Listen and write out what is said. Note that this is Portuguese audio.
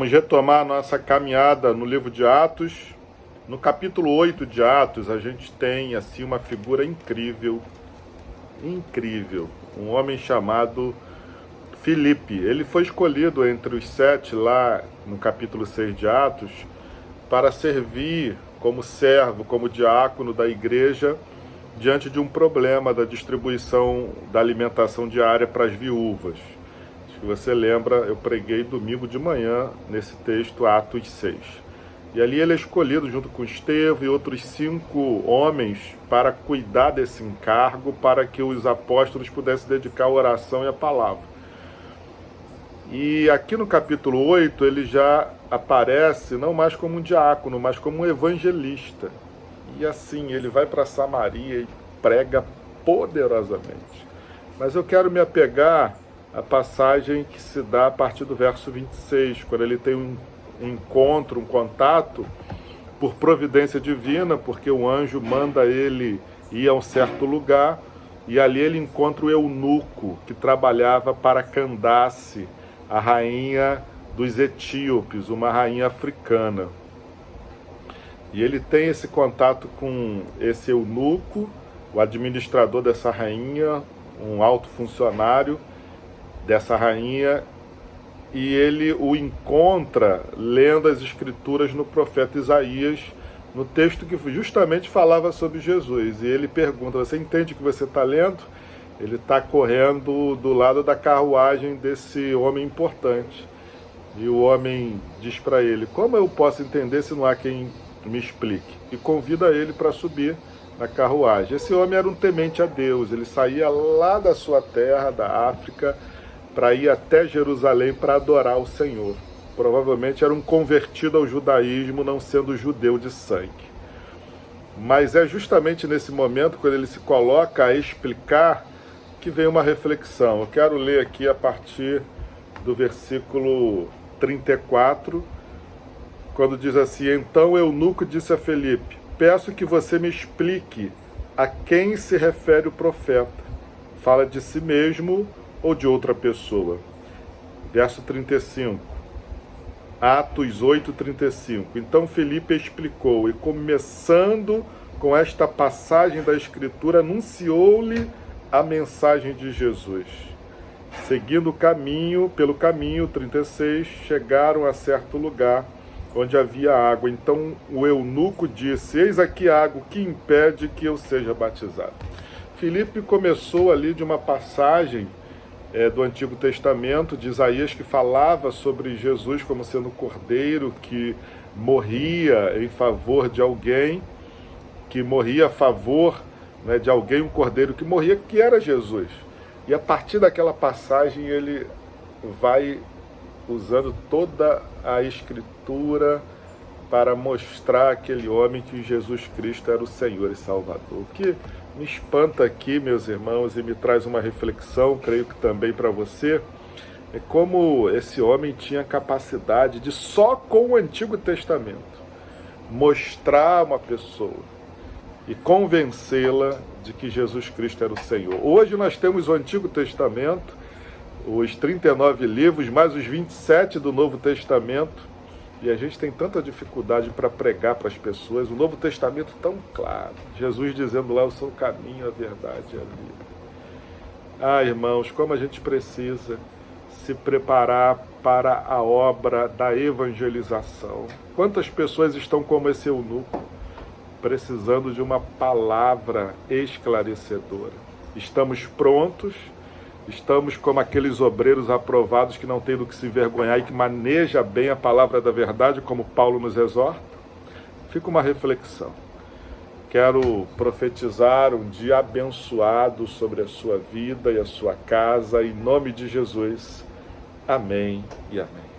Vamos retomar a nossa caminhada no livro de Atos. No capítulo 8 de Atos, a gente tem assim uma figura incrível, um homem chamado Filipe. Ele foi escolhido entre os 7 lá no capítulo 6 de Atos para servir como servo, como diácono da igreja diante de um problema da distribuição da alimentação diária para as viúvas. Se você lembra, eu preguei domingo de manhã nesse texto, Atos 6. E ali ele é escolhido junto com Estevão e outros 5 homens para cuidar desse encargo, para que os apóstolos pudessem dedicar a oração e a palavra. E aqui no capítulo 8 ele já aparece não mais como um diácono, mas como um evangelista. E assim, ele vai para Samaria e prega poderosamente. Mas eu quero me apegar a passagem que se dá a partir do verso 26, quando ele tem um encontro, um contato, por providência divina, porque o anjo manda ele ir a um certo lugar, e ali ele encontra o eunuco, que trabalhava para Candace, a rainha dos etíopes, uma rainha africana. E ele tem esse contato com esse eunuco, o administrador dessa rainha, um alto funcionário dessa rainha, e ele o encontra lendo as escrituras no profeta Isaías, no texto que justamente falava sobre Jesus. E ele pergunta: você entende o que você está lendo? Ele está correndo do lado da carruagem desse homem importante. E o homem diz para ele: como eu posso entender se não há quem me explique? E convida ele para subir na carruagem. Esse homem era um temente a Deus. Ele saía lá da sua terra, da África, para ir até Jerusalém para adorar o Senhor. Provavelmente era um convertido ao judaísmo, não sendo judeu de sangue. Mas é justamente nesse momento, quando ele se coloca a explicar, que vem uma reflexão. Eu quero ler aqui a partir do versículo 34, quando diz assim: então o eunuco disse a Filipe: peço que você me explique a quem se refere o profeta. Fala de si mesmo ou de outra pessoa? Verso 35, Atos 8, 35. Então Filipe explicou, e começando com esta passagem da Escritura, anunciou-lhe a mensagem de Jesus. Seguindo o caminho, pelo caminho, 36, chegaram a certo lugar onde havia água. Então o eunuco disse: eis aqui a água, que impede que eu seja batizado? Filipe começou ali de uma passagem do Antigo Testamento, de Isaías, que falava sobre Jesus como sendo o cordeiro que morria em favor de alguém, que morria a favor, né, de alguém, um cordeiro que morria, que era Jesus. E a partir daquela passagem ele vai usando toda a Escritura para mostrar àquele homem que Jesus Cristo era o Senhor e Salvador. O que me espanta aqui, meus irmãos, e me traz uma reflexão, creio que também para você, é como esse homem tinha capacidade de, só com o Antigo Testamento, mostrar uma pessoa e convencê-la de que Jesus Cristo era o Senhor. Hoje nós temos o Antigo Testamento, os 39 livros, mais os 27 do Novo Testamento, e a gente tem tanta dificuldade para pregar para as pessoas. O Novo Testamento tão claro, Jesus dizendo lá: eu sou o caminho, a verdade e a vida. Ah, irmãos, como a gente precisa se preparar para a obra da evangelização. Quantas pessoas estão como esse eunuco, precisando de uma palavra esclarecedora? Estamos prontos? Estamos como aqueles obreiros aprovados que não tem do que se envergonhar e que maneja bem a palavra da verdade, como Paulo nos exorta? Fica uma reflexão. Quero profetizar um dia abençoado sobre a sua vida e a sua casa, em nome de Jesus. Amém e amém.